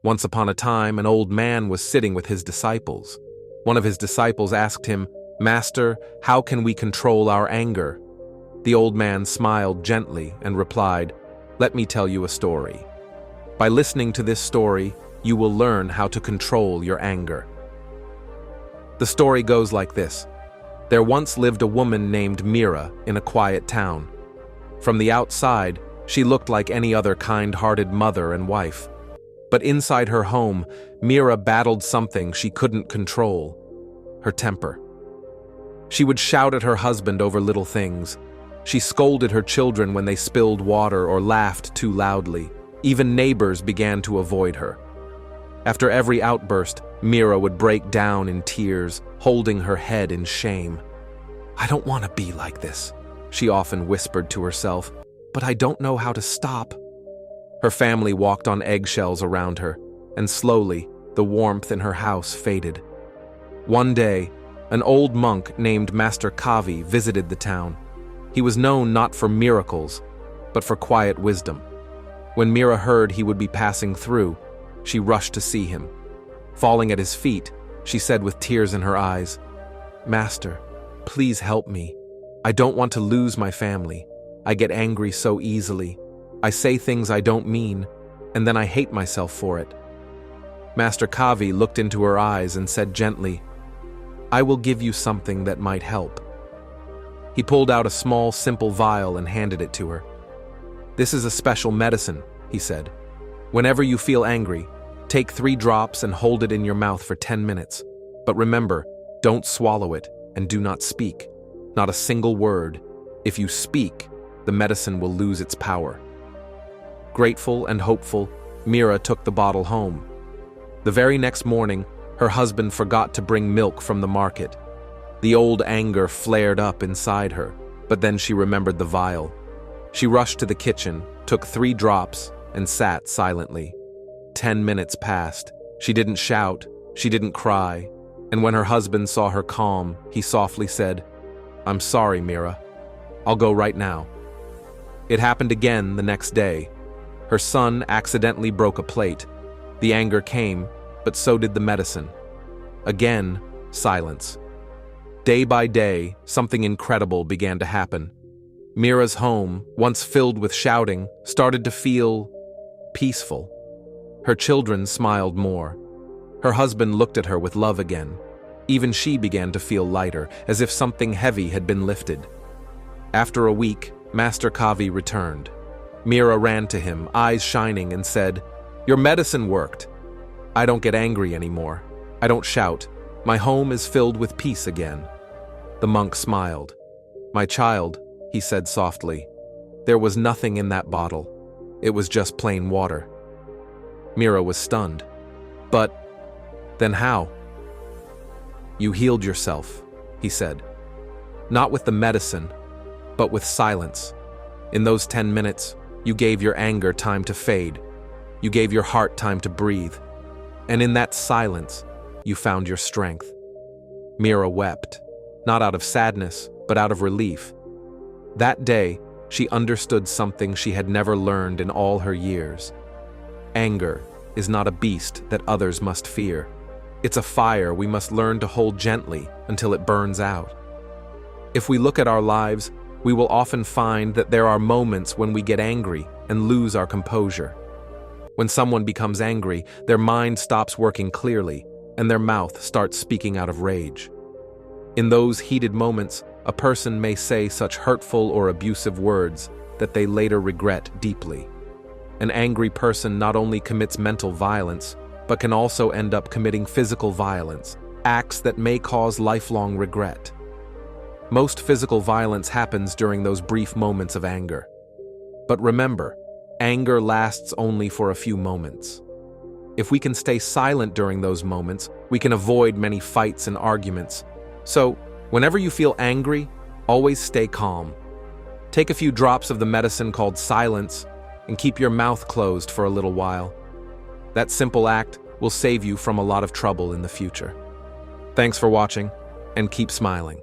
Once upon a time, an old man was sitting with his disciples. One of his disciples asked him, "Master, how can we control our anger?" The old man smiled gently and replied, "Let me tell you a story. By listening to this story, you will learn how to control your anger." The story goes like this. There once lived a woman named Mira in a quiet town. From the outside, she looked like any other kind-hearted mother and wife. But inside her home, Mira battled something she couldn't control: her temper. She would shout at her husband over little things. She scolded her children when they spilled water or laughed too loudly. Even neighbors began to avoid her. After every outburst, Mira would break down in tears, holding her head in shame. "I don't want to be like this," she often whispered to herself, "but I don't know how to stop." Her family walked on eggshells around her, and slowly, the warmth in her house faded. One day, an old monk named Master Kavi visited the town. He was known not for miracles, but for quiet wisdom. When Mira heard he would be passing through, she rushed to see him. Falling at his feet, she said with tears in her eyes, "Master, please help me. I don't want to lose my family. I get angry so easily. I say things I don't mean, and then I hate myself for it." Master Kavi looked into her eyes and said gently, "I will give you something that might help." He pulled out a small, simple vial and handed it to her. "This is a special medicine," he said. "Whenever you feel angry, take 3 drops and hold it in your mouth for 10 minutes. But remember, don't swallow it and do not speak. Not a single word. If you speak, the medicine will lose its power." Grateful and hopeful, Mira took the bottle home. The very next morning, her husband forgot to bring milk from the market. The old anger flared up inside her, but then she remembered the vial. She rushed to the kitchen, took 3 drops, and sat silently. 10 minutes passed. She didn't shout, she didn't cry, and when her husband saw her calm, he softly said, "I'm sorry, Mira. I'll go right now." It happened again the next day. Her son accidentally broke a plate. The anger came, but so did the medicine. Again, silence. Day by day, something incredible began to happen. Mira's home, once filled with shouting, started to feel peaceful. Her children smiled more. Her husband looked at her with love again. Even she began to feel lighter, as if something heavy had been lifted. After a week, Master Kavi returned. Mira ran to him, eyes shining, and said, "Your medicine worked. I don't get angry anymore. I don't shout. My home is filled with peace again." The monk smiled. "My child," he said softly, "there was nothing in that bottle. It was just plain water." Mira was stunned. "But then how?" "You healed yourself," he said. "Not with the medicine, but with silence. In those 10 minutes, you gave your anger time to fade. You gave your heart time to breathe. And in that silence, you found your strength." Mira wept, not out of sadness, but out of relief. That day, she understood something she had never learned in all her years. Anger is not a beast that others must fear. It's a fire we must learn to hold gently until it burns out. If we look at our lives, we will often find that there are moments when we get angry and lose our composure. When someone becomes angry, their mind stops working clearly, and their mouth starts speaking out of rage. In those heated moments, a person may say such hurtful or abusive words that they later regret deeply. An angry person not only commits mental violence, but can also end up committing physical violence, acts that may cause lifelong regret. Most physical violence happens during those brief moments of anger. But remember, anger lasts only for a few moments. If we can stay silent during those moments, we can avoid many fights and arguments. So, whenever you feel angry, always stay calm. Take a few drops of the medicine called silence and keep your mouth closed for a little while. That simple act will save you from a lot of trouble in the future. Thanks for watching, and keep smiling.